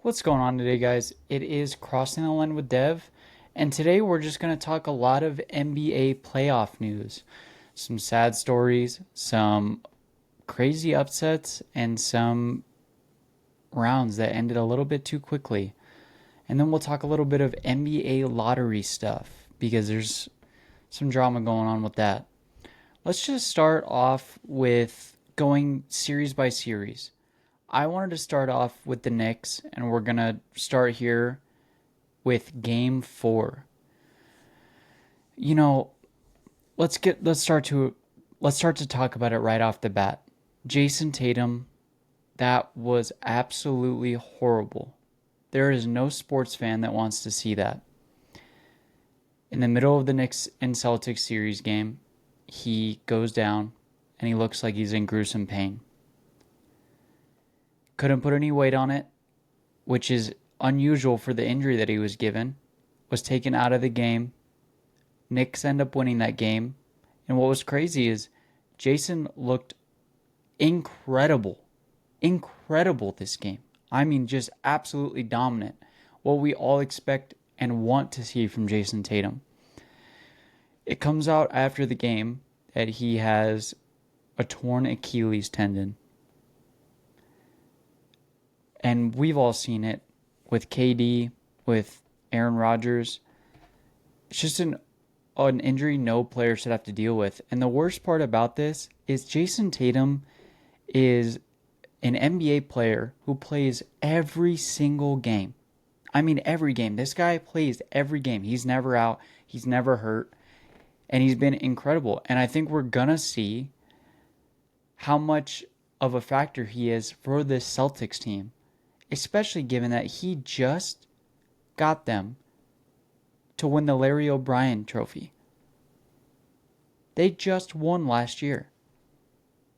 What's going on today, guys? It is Crossing the Line with Dev, and today we're just going to talk a lot of NBA playoff news. Some sad stories, some crazy upsets, and some rounds that ended a little bit too quickly. And then we'll talk a little bit of NBA lottery stuff because there's some drama going on with that. Let's just start off with going series by series. I wanted to start off with the Knicks, and we're going to start here with game 4. You know, let's start to talk about it right off the bat. Jason Tatum, that was absolutely horrible. There is no sports fan that wants to see that. In the middle of the Knicks and Celtics series game, he goes down and he looks like he's in gruesome pain. Couldn't put any weight on it, which is unusual for the injury that he was given. Was taken out of the game. Knicks end up winning that game. And what was crazy is Jason looked incredible. Incredible this game. I mean, just absolutely dominant. What we all expect and want to see from Jason Tatum. It comes out after the game that he has a torn Achilles tendon. And we've all seen it with KD, with Aaron Rodgers. It's just an injury no player should have to deal with. And the worst part about this is Jason Tatum is an NBA player who plays every single game. I mean, every game. This guy plays every game. He's never out. He's never hurt. And he's been incredible. And I think we're going to see how much of a factor he is for this Celtics team. Especially given that he just got them to win the Larry O'Brien trophy. They just won last year.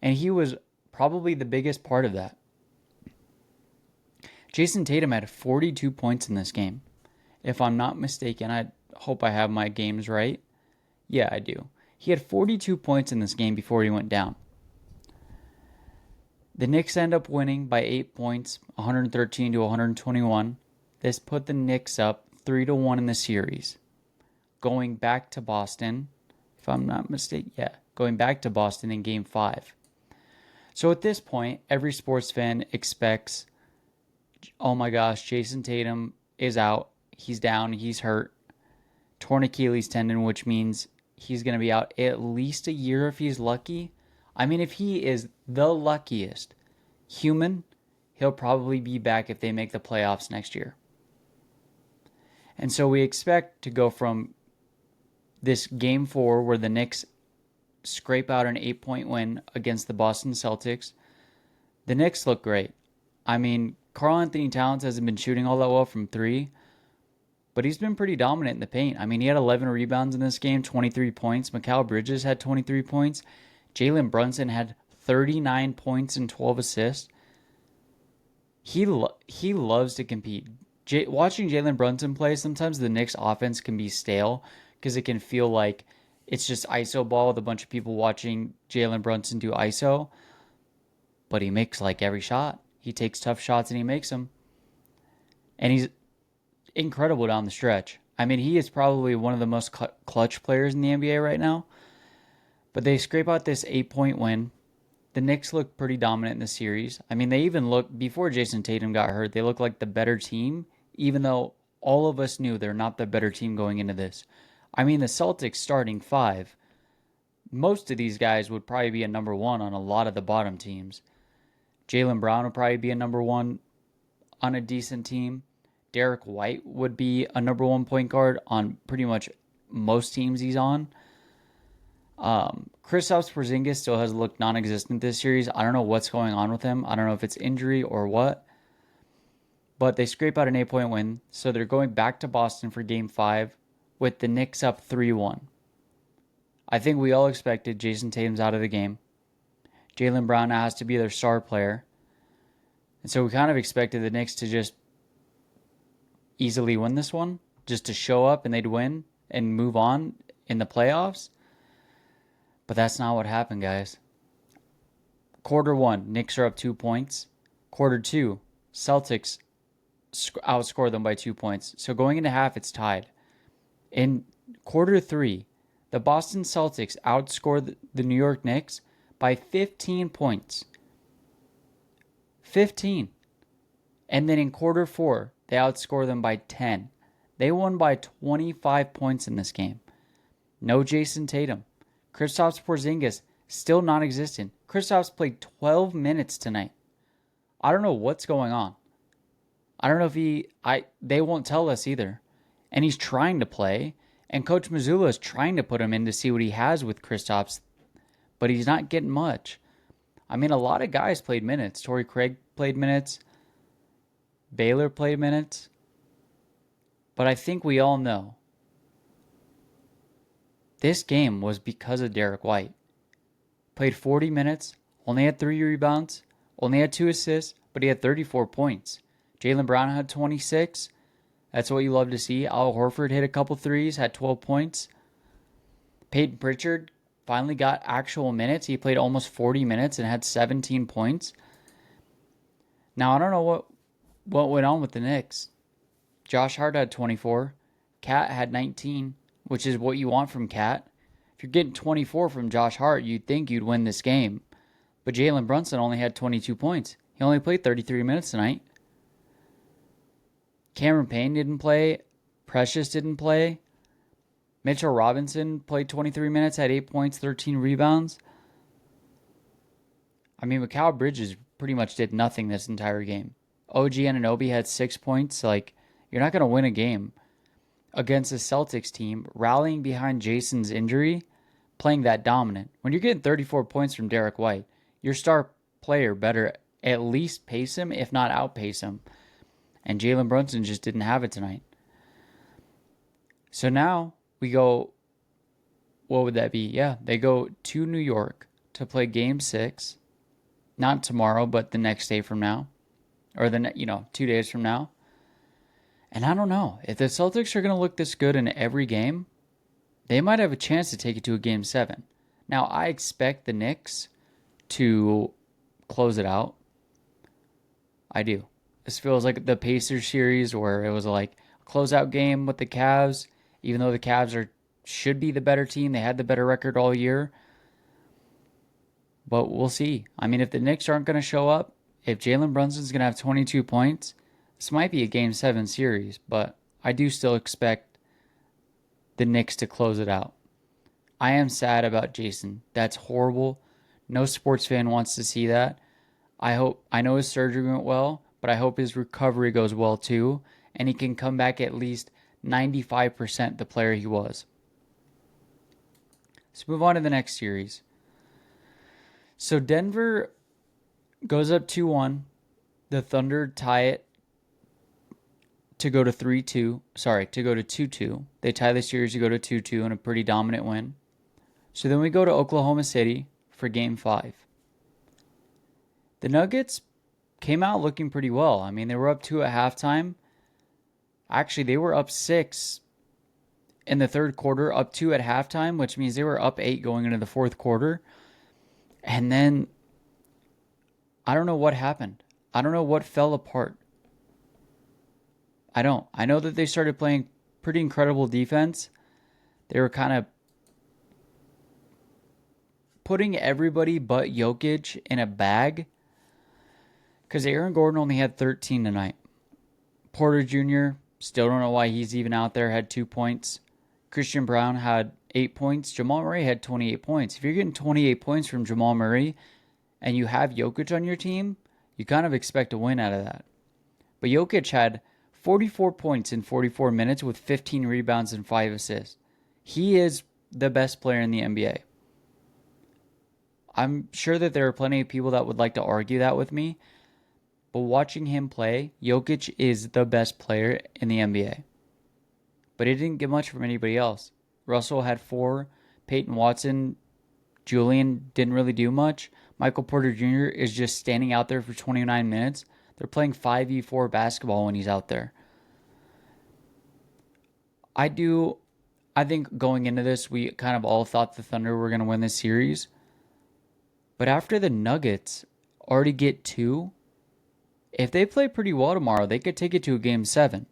And he was probably the biggest part of that. Jason Tatum had 42 points in this game. If I'm not mistaken, I hope I have my games right. Yeah, I do. He had 42 points in this game before he went down. The Knicks end up winning by 8 points, 113 to 121. This put the Knicks up 3-1 in the series. Going back to Boston, if I'm not mistaken, going back to Boston in Game 5. So at this point, every sports fan expects, oh my gosh, Jason Tatum is out. He's down. He's hurt. Torn Achilles tendon, which means he's going to be out at least a year if he's lucky. I mean, if he is the luckiest human, he'll probably be back if they make the playoffs next year. And so we expect to go from this game 4 where the Knicks scrape out an 8-point win against the Boston Celtics. The Knicks look great. I mean, Karl Anthony Towns hasn't been shooting all that well from 3, but he's been pretty dominant in the paint. I mean, he had 11 rebounds in this game, 23 points. Mikal Bridges had 23 points. Jalen Brunson had 39 points and 12 assists. He loves to compete. Watching Jalen Brunson play, sometimes the Knicks offense can be stale because it can feel like it's just ISO ball with a bunch of people watching Jalen Brunson do ISO. But he makes like every shot. He takes tough shots and he makes them. And he's incredible down the stretch. I mean, he is probably one of the most clutch players in the NBA right now. But they scrape out this 8-point win. The Knicks look pretty dominant in the series. I mean, they even looked, before Jason Tatum got hurt, they looked like the better team, even though all of us knew they're not the better team going into this. I mean, the Celtics starting 5, most of these guys would probably be a number 1 on a lot of the bottom teams. Jaylen Brown would probably be a number 1 on a decent team. Derek White would be a number 1 point guard on pretty much most teams he's on. Kristaps Porzingis still has looked non-existent this series. I don't know what's going on with him. I don't know if it's injury or what. But they scrape out an 8-point win, so they're going back to Boston for Game 5 with the Knicks up 3-1. I think we all expected Jason Tatum's out of the game. Jaylen Brown now has to be their star player. And so we kind of expected the Knicks to just easily win this one, just to show up and they'd win and move on in the playoffs. But that's not what happened, guys. Quarter 1, Knicks are up 2 points. Quarter 2, Celtics outscore them by 2 points. So going into half, it's tied. In quarter 3, the Boston Celtics outscored the New York Knicks by 15 points. 15. And then in quarter 4, they outscored them by 10. They won by 25 points in this game. No Jason Tatum. Kristaps Porzingis, still non-existent. Kristaps played 12 minutes tonight. I don't know what's going on. I don't know if they won't tell us either. And he's trying to play. And Coach Mazzulla is trying to put him in to see what he has with Kristaps. But he's not getting much. I mean, a lot of guys played minutes. Torrey Craig played minutes. Baylor played minutes. But I think we all know this game was because of Derek White. Played 40 minutes, only had 3 rebounds, only had 2 assists, but he had 34 points. Jaylen Brown had 26. That's what you love to see. Al Horford hit a couple threes, had 12 points. Peyton Pritchard finally got actual minutes. He played almost 40 minutes and had 17 points. Now, I don't know what went on with the Knicks. Josh Hart had 24. Cat had 19, which is what you want from Cat. If you're getting 24 from Josh Hart, you'd think you'd win this game. But Jalen Brunson only had 22 points. He only played 33 minutes tonight. Cameron Payne didn't play. Precious didn't play. Mitchell Robinson played 23 minutes, had 8 points, 13 rebounds. I mean, Mikal Bridges pretty much did nothing this entire game. OG Anunoby had 6 points. You're not going to win a game against a Celtics team rallying behind Jason's injury, playing that dominant. When you're getting 34 points from Derek White, your star player better at least pace him, if not outpace him. And Jalen Brunson just didn't have it tonight. So now we go, what would that be? Yeah, they go to New York to play Game 6. Not tomorrow, but the next day from now. Or 2 days from now. And I don't know. If the Celtics are going to look this good in every game, they might have a chance to take it to a Game 7. Now, I expect the Knicks to close it out. I do. This feels like the Pacers series where it was like a closeout game with the Cavs. Even though the Cavs should be the better team. They had the better record all year. But we'll see. I mean, if the Knicks aren't going to show up, if Jalen Brunson's going to have 22 points, this might be a Game 7 series, but I do still expect the Knicks to close it out. I am sad about Jason. That's horrible. No sports fan wants to see that. I know his surgery went well, but I hope his recovery goes well too, and he can come back at least 95% the player he was. Let's move on to the next series. So Denver goes up 2-1. The Thunder tie it to go to 3-2. To go to 2-2. They tie the series to go to 2-2 in a pretty dominant win. So then we go to Oklahoma City for Game 5. The Nuggets came out looking pretty well. I mean, they were up 2 at halftime. Actually, they were up 6 in the third quarter, up 2 at halftime, which means they were up 8 going into the fourth quarter. And then I don't know what happened. I don't know what fell apart. I don't. I know that they started playing pretty incredible defense. They were kind of putting everybody but Jokic in a bag. Because Aaron Gordon only had 13 tonight. Porter Jr., still don't know why he's even out there, had 2 points. Christian Brown had 8 points. Jamal Murray had 28 points. If you're getting 28 points from Jamal Murray and you have Jokic on your team, you kind of expect a win out of that. But Jokic had 44 points in 44 minutes with 15 rebounds and 5 assists. He is the best player in the NBA. I'm sure that there are plenty of people that would like to argue that with me. But watching him play, Jokic is the best player in the NBA. But it didn't get much from anybody else. Russell had 4. Peyton Watson, Julian didn't really do much. Michael Porter Jr. is just standing out there for 29 minutes. They're playing 5v4 basketball when he's out there. I think going into this, we kind of all thought the Thunder were going to win this series. But after the Nuggets already get 2, If they play pretty well tomorrow, they could take it to a game 7.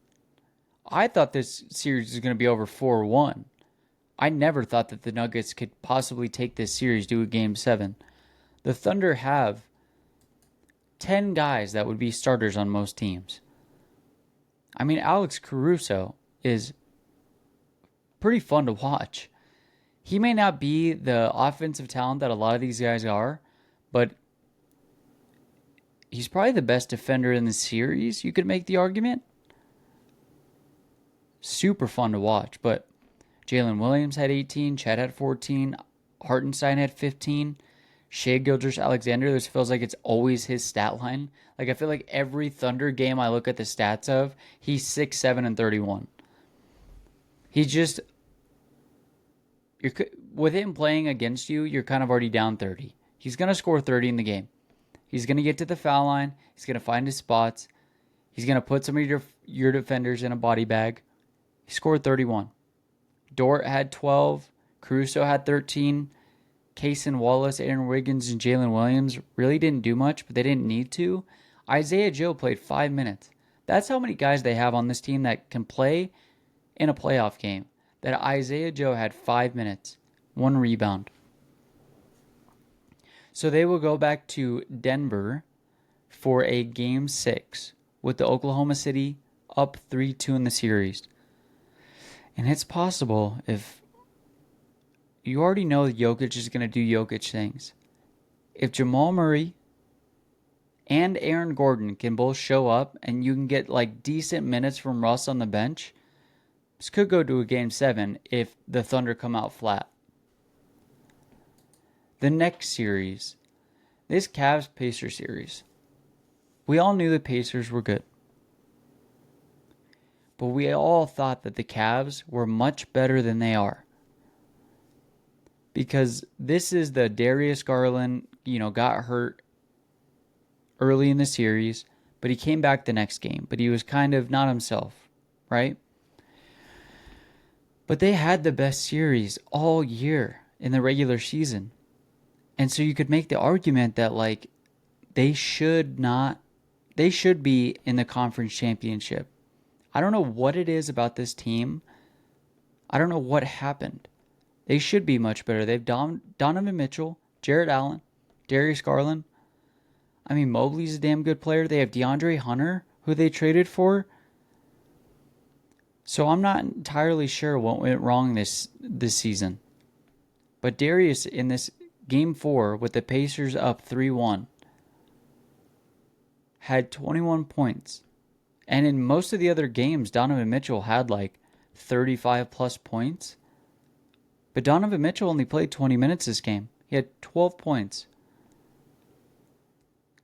I thought this series was going to be over 4-1. I never thought that the Nuggets could possibly take this series to a game 7. The Thunder have 10 guys that would be starters on most teams. I mean, Alex Caruso is pretty fun to watch. He may not be the offensive talent that a lot of these guys are, but he's probably the best defender in the series, you could make the argument. Super fun to watch, but Jalen Williams had 18, Chet had 14, Hartenstein had 15, Shai Gilgeous-Alexander, this feels like it's always his stat line. Like, I feel like every Thunder game I look at the stats of, he's 6, 7, and 31. He's just... with him playing against you, you're kind of already down 30. He's going to score 30 in the game. He's going to get to the foul line. He's going to find his spots. He's going to put some of your defenders in a body bag. He scored 31. Dort had 12. Caruso had 13. Kaysen Wallace, Aaron Wiggins, and Jalen Williams really didn't do much, but they didn't need to. Isaiah Joe played 5 minutes. That's how many guys they have on this team that can play in a playoff game. That Isaiah Joe had 5 minutes, 1 rebound. So they will go back to Denver for a game 6 with the Oklahoma City up 3-2 in the series. And it's possible, if you already know that Jokic is going to do Jokic things. If Jamal Murray and Aaron Gordon can both show up and you can get like decent minutes from Russ on the bench, this could go to a game 7 if the Thunder come out flat. The next series, this Cavs-Pacers series. We all knew the Pacers were good. But we all thought that the Cavs were much better than they are. Because this is the Darius Garland, got hurt early in the series, but he came back the next game. But he was kind of not himself, right? But they had the best series all year in the regular season. And so you could make the argument that, like, they should be in the conference championship. I don't know what it is about this team. I don't know what happened. They should be much better. They've Donovan Mitchell, Jarrett Allen, Darius Garland. I mean, Mobley's a damn good player. They have DeAndre Hunter, who they traded for. So I'm not entirely sure what went wrong this season. But Darius, in this Game 4, with the Pacers up 3-1, had 21 points. And in most of the other games, Donovan Mitchell had like 35-plus points. But Donovan Mitchell only played 20 minutes this game. He had 12 points.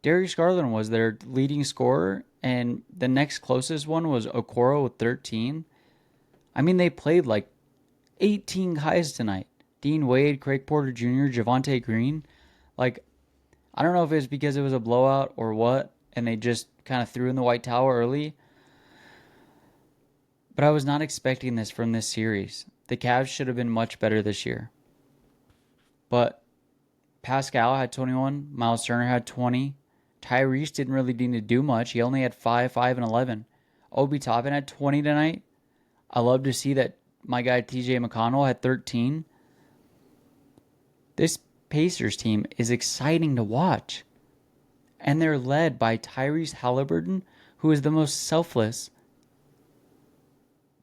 Darius Garland was their leading scorer, and the next closest one was Okoro with 13. I mean, they played like 18 guys tonight. Dean Wade, Craig Porter Jr., Javonte Green. Like, I don't know if it was because it was a blowout or what, and they just kind of threw in the white towel early. But I was not expecting this from this series. The Cavs should have been much better this year. But Pascal had 21. Miles Turner had 20. Tyrese didn't really need to do much. He only had 5, and 11. Obi Toppin had 20 tonight. I love to see that my guy TJ McConnell had 13. This Pacers team is exciting to watch. And they're led by Tyrese Halliburton, who is the most selfless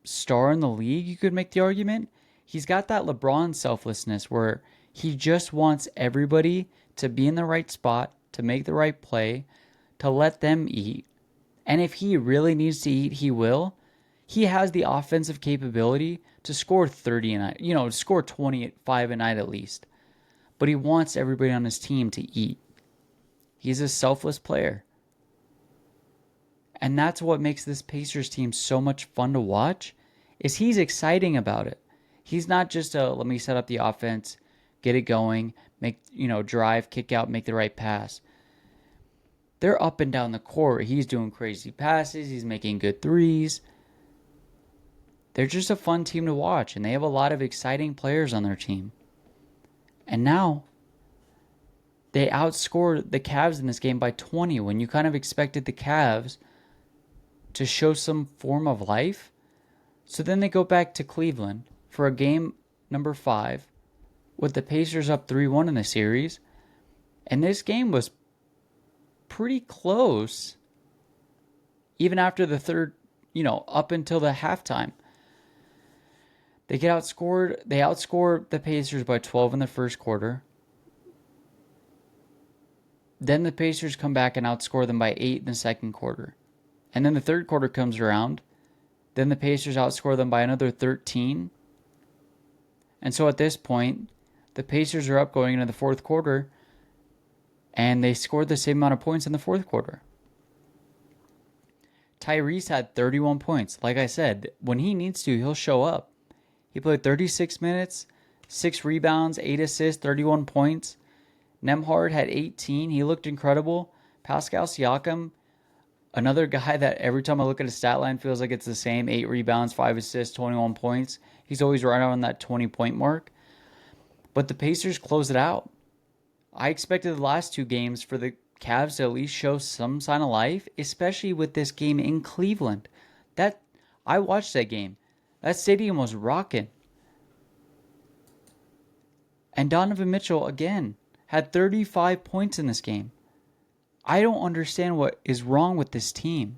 star in the league, you could make the argument. He's got that LeBron selflessness where he just wants everybody to be in the right spot, to make the right play, to let them eat. And if he really needs to eat, he will. He has the offensive capability to score 30 a night, score 25 a night at least. But he wants everybody on his team to eat. He's a selfless player. And that's what makes this Pacers team so much fun to watch, is he's exciting about it. He's not just let me set up the offense, get it going, make, drive, kick out, make the right pass. They're up and down the court. He's doing crazy passes. He's making good threes. They're just a fun team to watch, and they have a lot of exciting players on their team. And now, they outscored the Cavs in this game by 20 when you kind of expected the Cavs to show some form of life. So then they go back to Cleveland for a game number 5 with the Pacers up 3-1 in the series. And this game was pretty close even after the third, up until the halftime. They outscored the Pacers by 12 in the first quarter. Then the Pacers come back and outscore them by 8 in the second quarter. And then the third quarter comes around. Then the Pacers outscore them by another 13. And so at this point, the Pacers are up going into the fourth quarter, and they scored the same amount of points in the fourth quarter. Tyrese had 31 points. Like I said, when he needs to, he'll show up. He played 36 minutes, 6 rebounds, 8 assists, 31 points. Nembhard had 18. He looked incredible. Pascal Siakam, another guy that every time I look at his stat line feels like it's the same. 8 rebounds, 5 assists, 21 points. He's always right around that 20-point mark. But the Pacers closed it out. I expected the last 2 games for the Cavs to at least show some sign of life, especially with this game in Cleveland. I watched that game. That stadium was rocking. And Donovan Mitchell, again, had 35 points in this game. I don't understand what is wrong with this team.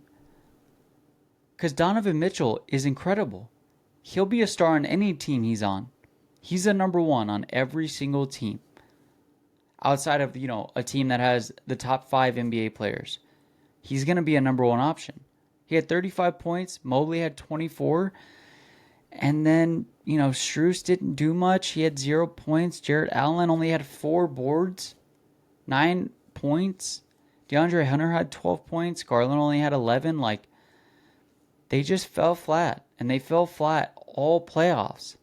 Because Donovan Mitchell is incredible. He'll be a star on any team he's on. He's the number 1 on every single team. Outside of, a team that has the top 5 NBA players. He's going to be a number 1 option. He had 35 points. Mobley had 24. And then, Strus didn't do much. He had 0 points. Jarrett Allen only had 4 boards. 9 points. DeAndre Hunter had 12 points. Garland only had 11. They just fell flat. And they fell flat all playoffs.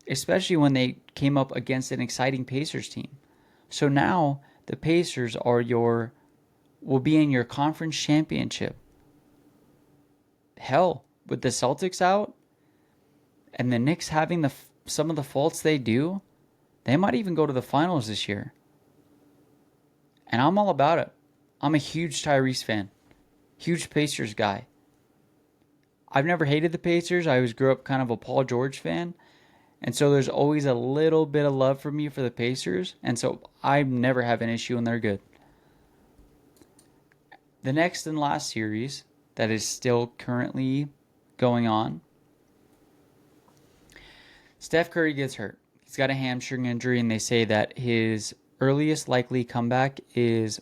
Especially when they came up against an exciting Pacers team. So now the Pacers will be in your conference championship. Hell, with the Celtics out and the Knicks having some of the faults they do, they might even go to the finals this year. And I'm all about it. I'm a huge Tyrese fan. Huge Pacers guy. I've never hated the Pacers. I always grew up kind of a Paul George fan. And so there's always a little bit of love for me for the Pacers. And so I never have an issue when they're good. The next and last series that is still currently going on, Steph Curry gets hurt. He's got a hamstring injury, and they say that his earliest likely comeback is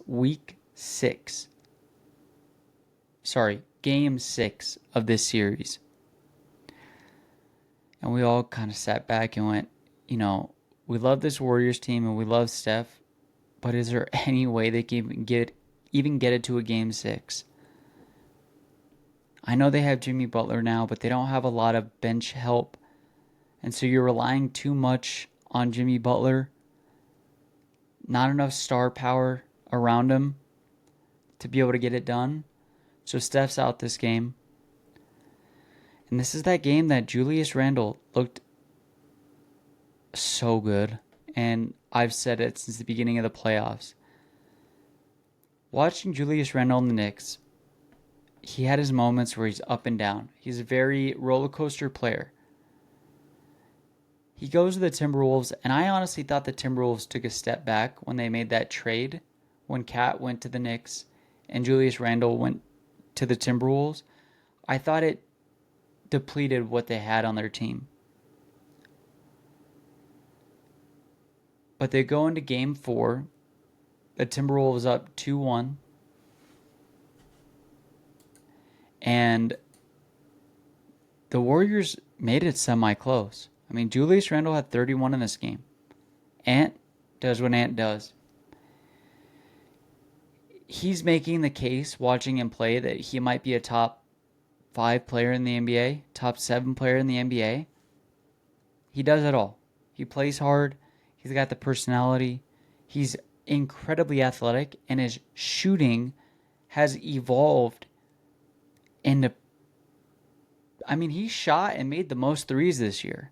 Game 6 of this series. And we all kind of sat back and went, we love this Warriors team and we love Steph, but is there any way they can even get it to a Game 6? I know they have Jimmy Butler now, but they don't have a lot of bench help. And so you're relying too much on Jimmy Butler. Not enough star power around him to be able to get it done. So Steph's out this game. And this is that game that Julius Randle looked so good. And I've said it since the beginning of the playoffs. Watching Julius Randle in the Knicks, he had his moments where he's up and down. He's a very roller coaster player. He goes to the Timberwolves, and I honestly thought the Timberwolves took a step back when they made that trade. When Cat went to the Knicks and Julius Randle went to the Timberwolves, I thought it depleted what they had on their team. But they go into Game 4. The Timberwolves up 2-1. And the Warriors made it semi-close. I mean, Julius Randle had 31 in this game. Ant does what Ant does. He's making the case, watching him play, that he might be a top 5 player in the NBA, top 7 player in the NBA. He does it all. He plays hard. He's got the personality. He's incredibly athletic, and his shooting has evolved into... he shot and made the most threes this year.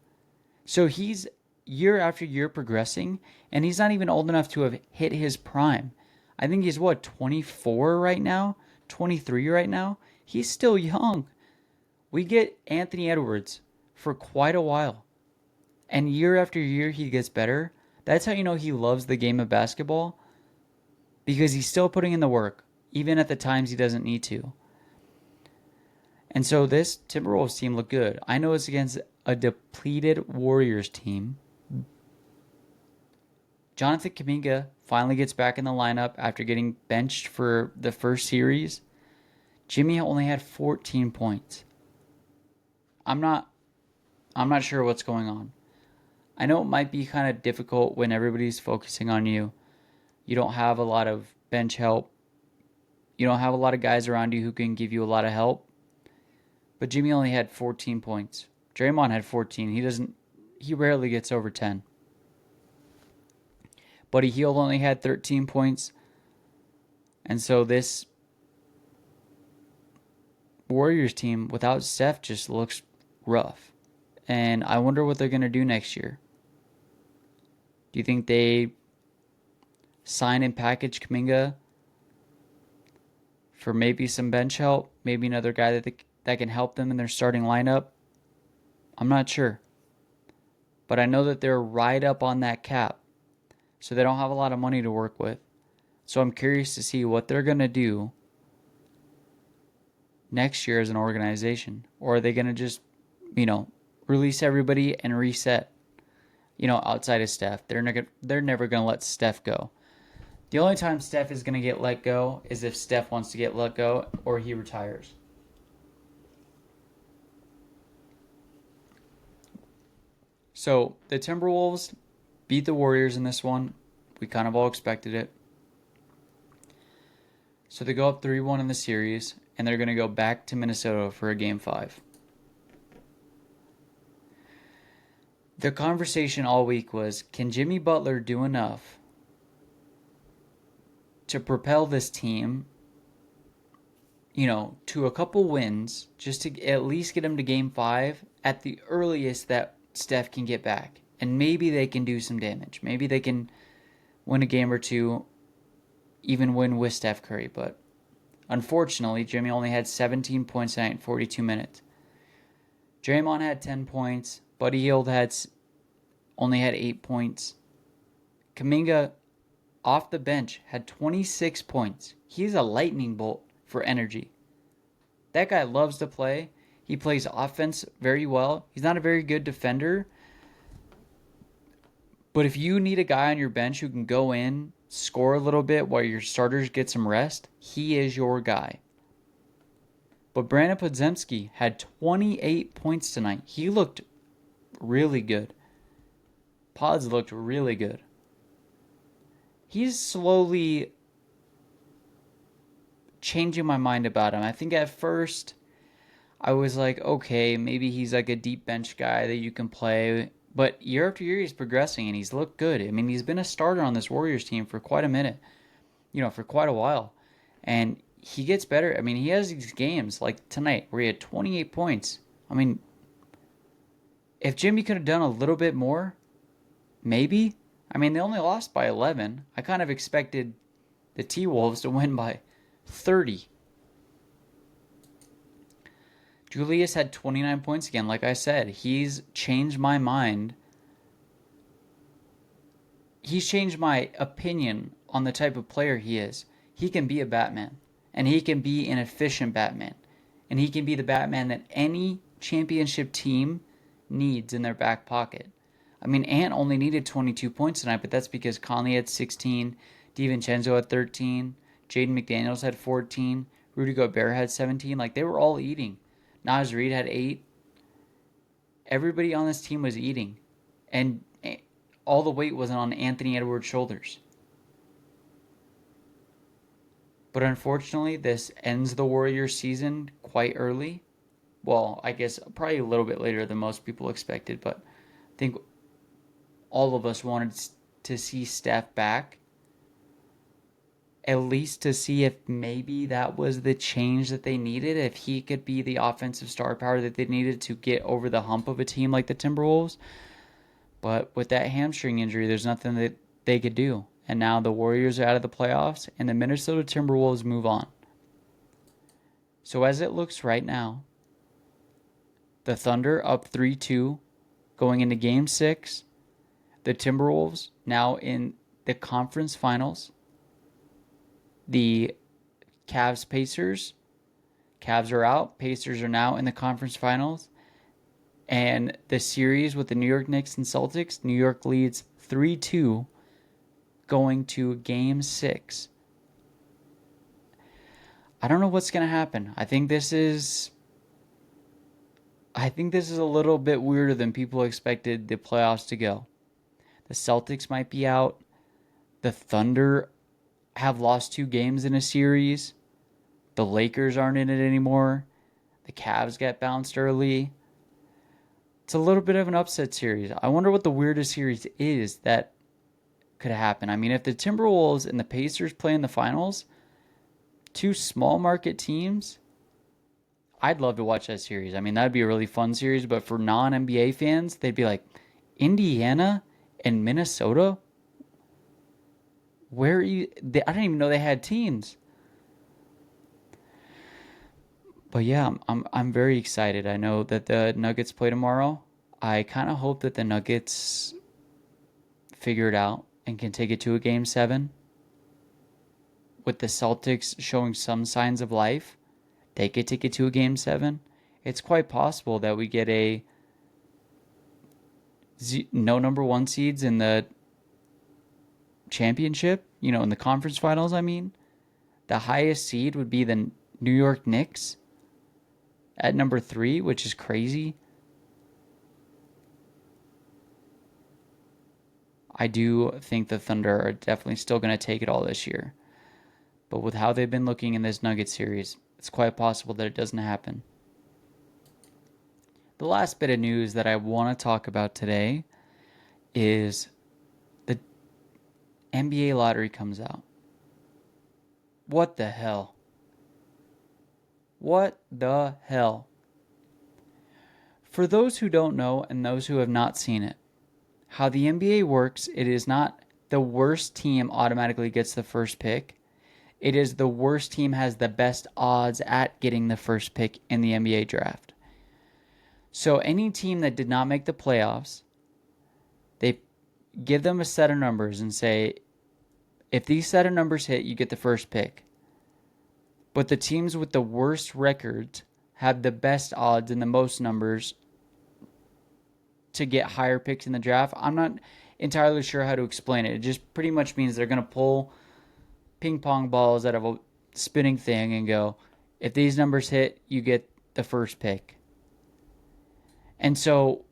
So he's year after year progressing, and he's not even old enough to have hit his prime. I think he's 24 right now, 23 right now. He's still young. We get Anthony Edwards for quite a while, and year after year he gets better. That's how you know he loves the game of basketball, because he's still putting in the work, even at the times he doesn't need to. And so this Timberwolves team looked good. I know it's against a depleted Warriors team. Jonathan Kuminga finally gets back in the lineup after getting benched for the first series. Jimmy only had 14 points. I'm not sure what's going on. I know it might be kind of difficult when everybody's focusing on you. You don't have a lot of bench help. You don't have a lot of guys around you who can give you a lot of help. But Jimmy only had 14 points. Draymond had 14. He rarely gets over 10. Buddy Hield only had 13 points. And so this Warriors team without Steph just looks rough. And I wonder what they're going to do next year. Do you think they sign and package Kuminga for maybe some bench help? Maybe another guy that can help them in their starting lineup? I'm not sure. But I know that they're right up on that cap. So they don't have a lot of money to work with. So I'm curious to see what they're going to do next year as an organization. Or are they going to just, release everybody and reset, outside of Steph? They're never going to let Steph go. The only time Steph is going to get let go is if Steph wants to get let go or he retires. So the Timberwolves beat the Warriors in this one. We kind of all expected it. So they go up 3-1 in the series, and they're going to go back to Minnesota for a Game 5. The conversation all week was, can Jimmy Butler do enough to propel this team, to a couple wins, just to at least get them to Game 5 at the earliest that Steph can get back? And maybe they can do some damage. Maybe they can win a game or two, even win with Steph Curry. But unfortunately, Jimmy only had 17 points tonight in 42 minutes. Draymond had 10 points. Buddy Hield only had 8 points. Kuminga, off the bench, had 26 points. He's a lightning bolt for energy. That guy loves to play. He plays offense very well. He's not a very good defender. But if you need a guy on your bench who can go in, score a little bit while your starters get some rest, he is your guy. But Brandon Podziemski had 28 points tonight. He looked really good. Pods looked really good. He's slowly changing my mind about him. I think at first I was like, okay, maybe he's like a deep bench guy that you can play. But year after year, he's progressing and he's looked good. I mean, he's been a starter on this Warriors team for quite a minute, for quite a while. And he gets better. I mean, he has these games like tonight where he had 28 points. I mean, if Jimmy could have done a little bit more, maybe. I mean, they only lost by 11. I kind of expected the T-Wolves to win by 30. Julius had 29 points again. Like I said, he's changed my mind. He's changed my opinion on the type of player he is. He can be a Batman. And he can be an efficient Batman. And he can be the Batman that any championship team needs in their back pocket. I mean, Ant only needed 22 points tonight, but that's because Conley had 16, DiVincenzo had 13, Jaden McDaniels had 14, Rudy Gobert had 17. Like, they were all eating. Naz Reid had 8. Everybody on this team was eating. And all the weight wasn't on Anthony Edwards' shoulders. But unfortunately, this ends the Warriors season quite early. Well, I guess probably a little bit later than most people expected. But I think all of us wanted to see Steph back. At least to see if maybe that was the change that they needed. If he could be the offensive star power that they needed to get over the hump of a team like the Timberwolves. But with that hamstring injury, there's nothing that they could do. And now the Warriors are out of the playoffs, and the Minnesota Timberwolves move on. So as it looks right now, the Thunder up 3-2 going into Game 6. The Timberwolves now in the conference finals. The Cavs Pacers. Cavs are out. Pacers are now in the conference finals. And the series with the New York Knicks and Celtics, New York leads 3-2 going to Game 6. I don't know what's going to happen. I think this is a little bit weirder than people expected the playoffs to go. The Celtics might be out. The Thunder have lost 2 games in a series. The Lakers aren't in it anymore. The Cavs got bounced early. It's a little bit of an upset series. I wonder what the weirdest series is that could happen. I mean, if the Timberwolves and the Pacers play in the finals, 2 small market teams, I'd love to watch that series. I mean, that'd be a really fun series, but for non-NBA fans, they'd be like, Indiana and Minnesota? Where are you? I didn't even know they had teams. But yeah, I'm very excited. I know that the Nuggets play tomorrow. I kind of hope that the Nuggets figure it out and can take it to a Game 7. With the Celtics showing some signs of life, they could take it to a Game 7. It's quite possible that we get no number 1 seeds in the championship, in the conference finals, I mean. The highest seed would be the New York Knicks at number 3, which is crazy. I do think the Thunder are definitely still going to take it all this year. But with how they've been looking in this Nuggets series, it's quite possible that it doesn't happen. The last bit of news that I want to talk about today is the NBA lottery comes out. What the hell? What the hell? For those who don't know and those who have not seen it, how the NBA works, it is not the worst team automatically gets the first pick. It is the worst team has the best odds at getting the first pick in the NBA draft. So any team that did not make the playoffs, they give them a set of numbers and say, if these set of numbers hit, you get the first pick. But the teams with the worst records have the best odds and the most numbers to get higher picks in the draft. I'm not entirely sure how to explain it. It just pretty much means they're going to pull ping pong balls out of a spinning thing and go, if these numbers hit, you get the first pick. And so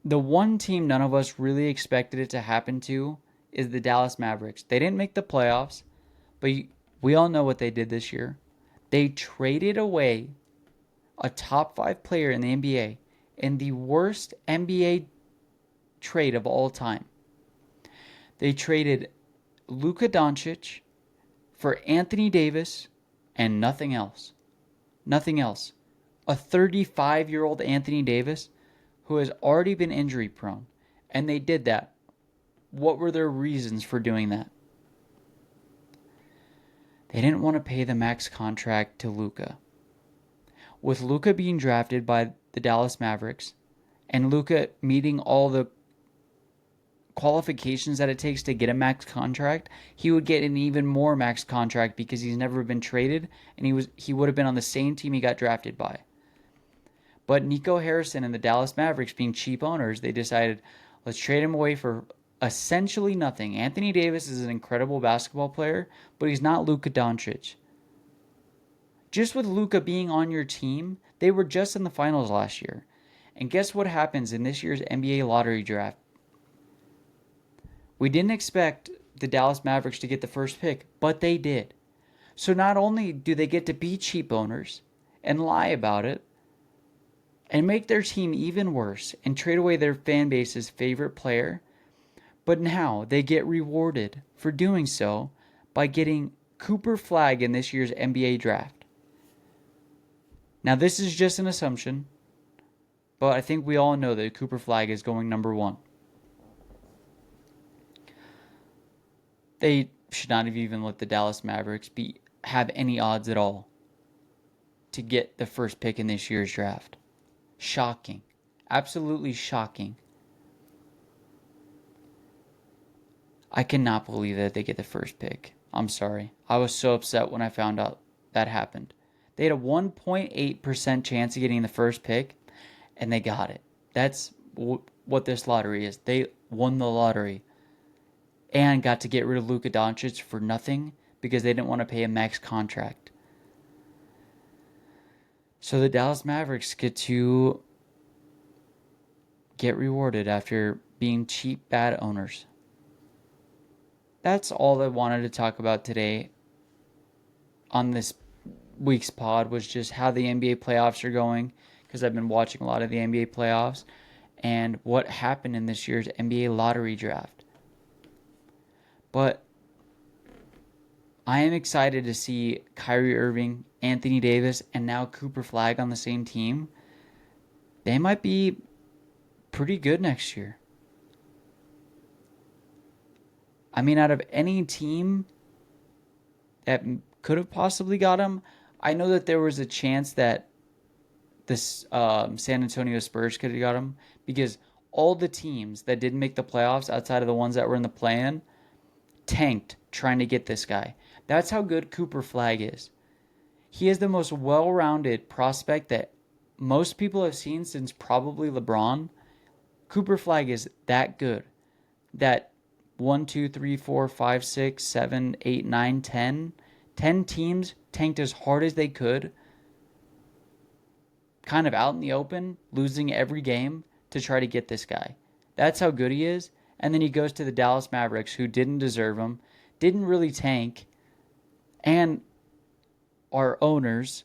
the one team none of us really expected it to happen to is the Dallas Mavericks. They didn't make the playoffs, but we all know what they did this year. They traded away a top 5 player in the NBA in the worst NBA trade of all time. They traded Luka Doncic for Anthony Davis and nothing else. Nothing else. A 35-year-old Anthony Davis who has already been injury prone. And they did that. What were their reasons for doing that? They didn't want to pay the max contract to Luka. With Luka being drafted by the Dallas Mavericks and Luka meeting all the qualifications that it takes to get a max contract, he would get an even more max contract because he's never been traded and he would have been on the same team he got drafted by. But Nico Harrison and the Dallas Mavericks, being cheap owners, they decided, let's trade him away for essentially nothing. Anthony Davis is an incredible basketball player, but he's not Luka Doncic. Just with Luka being on your team, they were just in the finals last year. And guess what happens in this year's NBA lottery draft? We didn't expect the Dallas Mavericks to get the first pick, but they did. So not only do they get to be cheap owners and lie about it and make their team even worse and trade away their fan base's favorite player, but now they get rewarded for doing so by getting Cooper Flagg in this year's NBA draft. Now, this is just an assumption, but I think we all know that Cooper Flagg is going number 1. They should not have even let the Dallas Mavericks have any odds at all to get the first pick in this year's draft. Shocking. Absolutely shocking. I cannot believe that they get the first pick. I'm sorry. I was so upset when I found out that happened. They had a 1.8% chance of getting the first pick, and they got it. That's what this lottery is. They won the lottery and got to get rid of Luka Doncic for nothing because they didn't want to pay a max contract. So the Dallas Mavericks get to get rewarded after being cheap, bad owners. That's all I wanted to talk about today on this week's pod, was just how the NBA playoffs are going, because I've been watching a lot of the NBA playoffs, and what happened in this year's NBA lottery draft. But I am excited to see Kyrie Irving, Anthony Davis, and now Cooper Flagg on the same team. They might be pretty good next year. I mean, out of any team that could have possibly got him, I know that there was a chance that this San Antonio Spurs could have got him, because all the teams that didn't make the playoffs outside of the ones that were in the play-in tanked trying to get this guy. That's how good Cooper Flagg is. He is the most well-rounded prospect that most people have seen since probably LeBron. Cooper Flagg is that good. That 1, 2, 3, 4, 5, 6, 7, 8, 9, 10. 10 teams tanked as hard as they could, kind of out in the open, losing every game to try to get this guy. That's how good he is. And then he goes to the Dallas Mavericks, who didn't deserve him, didn't really tank, and their owners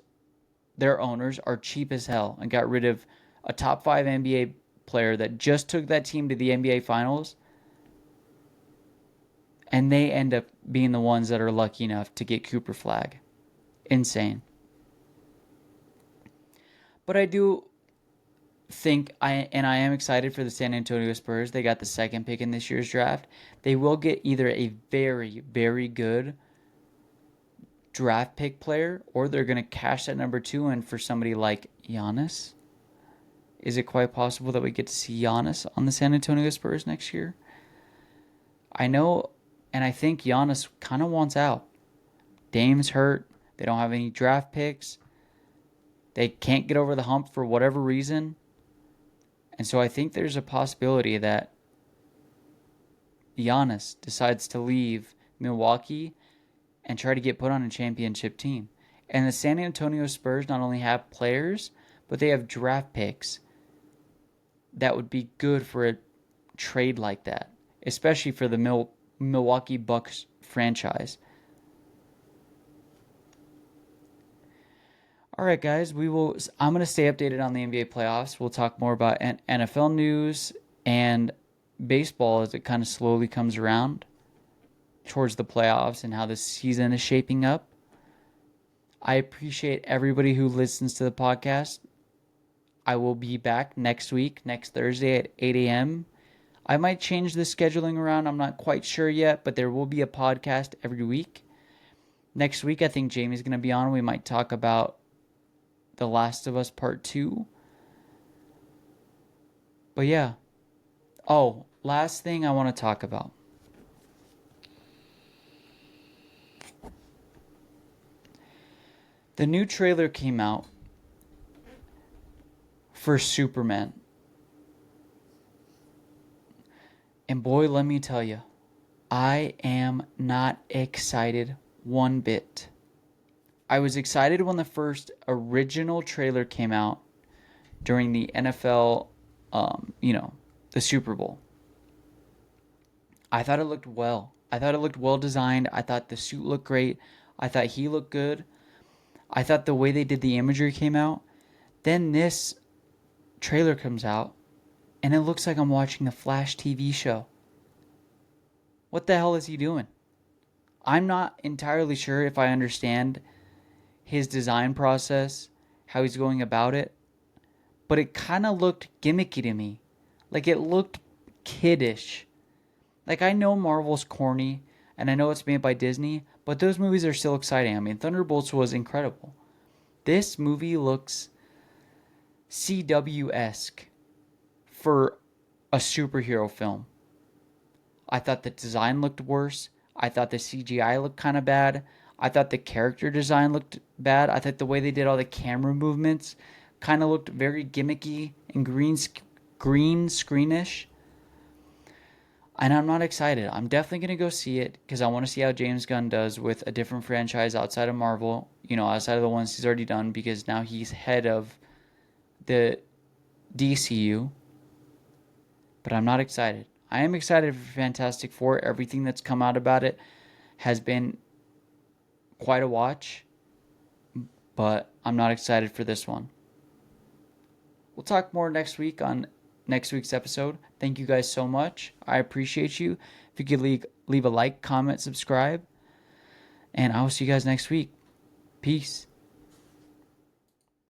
are cheap as hell and got rid of a top 5 NBA player that just took that team to the NBA Finals. And they end up being the ones that are lucky enough to get Cooper Flagg. Insane. But I do think, I am excited for the San Antonio Spurs. They got the second pick in this year's draft. They will get either a very, very good draft pick player, or they're going to cash that number 2 in for somebody like Giannis. Is it quite possible that we get to see Giannis on the San Antonio Spurs next year? I know. And I think Giannis kind of wants out. Dame's hurt. They don't have any draft picks. They can't get over the hump for whatever reason. And so I think there's a possibility that Giannis decides to leave Milwaukee and try to get put on a championship team. And the San Antonio Spurs not only have players, but they have draft picks that would be good for a trade like that, especially for the Milwaukee Bucks franchise. All right, guys, I'm going to stay updated on the NBA playoffs. We'll talk more about NFL news and baseball as it kind of slowly comes around towards the playoffs and how the season is shaping up. I appreciate everybody who listens to the podcast. I will be back next week, next Thursday at 8 a.m. I might change the scheduling around. I'm not quite sure yet, but there will be a podcast every week. Next week, I think Jamie's going to be on. We might talk about The Last of Us Part 2. But yeah. Oh, last thing I want to talk about. The new trailer came out for Superman. And boy, let me tell you, I am not excited one bit. I was excited when the first original trailer came out during the NFL, the Super Bowl. I thought it looked well. I thought it looked well designed. I thought the suit looked great. I thought he looked good. I thought the way they did the imagery came out. Then this trailer comes out, and it looks like I'm watching a Flash TV show. What the hell is he doing? I'm not entirely sure if I understand his design process, how he's going about it, but it kind of looked gimmicky to me. Like, it looked kiddish. Like, I know Marvel's corny, And I know it's made by Disney, but those movies are still exciting. I mean, Thunderbolts was incredible. This movie looks CW-esque for a superhero film. I thought the design looked worse. I thought the CGI looked kind of bad. I thought the character design looked bad. I thought the way they did all the camera movements kind of looked very gimmicky and green screenish. And I'm not excited. I'm definitely going to go see it because I want to see how James Gunn does with a different franchise outside of Marvel, outside of the ones he's already done, because now he's head of the DCU. But I'm not excited. I am excited for Fantastic Four. Everything that's come out about it has been quite a watch, but I'm not excited for this one. We'll talk more next week on next week's episode. Thank you guys so much. I appreciate you. If you could leave a like, comment, subscribe, and I will see you guys next week. Peace.